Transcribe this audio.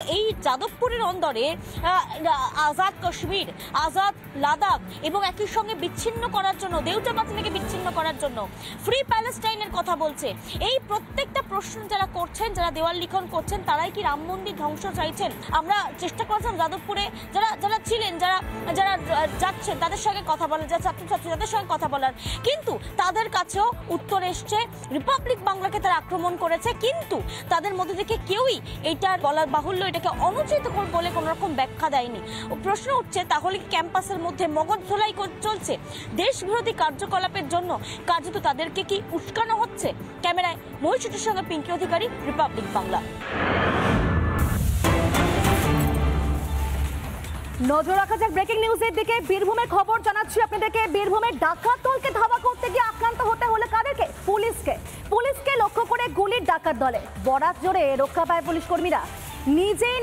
এই যাদবপুরের অন্দরে আজাদ কাশ্মীর, আজাদ লাদাখ এবং একই সঙ্গে বিচ্ছিন্ন করার জন্য, দেউটা বাতিলকে বিচ্ছিন্ন করার জন্য ফ্রি প্যালেস্টাইনের কথা বলছে। এই প্রত্যেকটা প্রশ্ন যারা করছেন, যারা দেওয়াল লিখন করছেন, তারাই কি রাম মন্দির ধ্বংস চাইছেন? আমরা চেষ্টা করেছিলাম যাদবপুরে যারা যারা ছিলেন, যারা যারা যাচ্ছেন তাদের সঙ্গে কথা বলার, যারা ছাত্রছাত্রী তাদের সঙ্গে কথা বলার, কিন্তু তাদের কাছেও উত্তর এসছে রিপাবলিক বাংলাকে তারা আক্রমণ করেছে, কিন্তু তাদের মধ্যে থেকে কেউই এইটার বলার বাহুল্য এটাকে অনুচিত বলে কোনো রকম ব্যাখ্যা দেয়নি। প্রশ্ন উঠছে, তাহলে কি ক্যাম্পাসের মধ্যে মগজ ধোলাই চলছে? দেশ বিরোধী কার্যকলাপের জন্য কার্যত তাদেরকে কি উস্কানো হচ্ছে? ক্যামেরায় মহিষুটির সঙ্গে পিঙ্কি অধিকারী, রিপাবলিক বাংলা। নজর রাখা যাক ব্রেকিং নিউজের দিকে। বীরভূমের খবর জানাচ্ছি আপনাদেরকে। বীরভূমের ডাকাত দলকে ধাওয়া করতে গিয়ে আক্রান্ত হতে হলো কাদেরকে? পুলিশকে লক্ষ্য করে গুলির ডাকাত দলে বরাত জোরে রক্ষা পায় পুলিশ কর্মীরা। নিজেই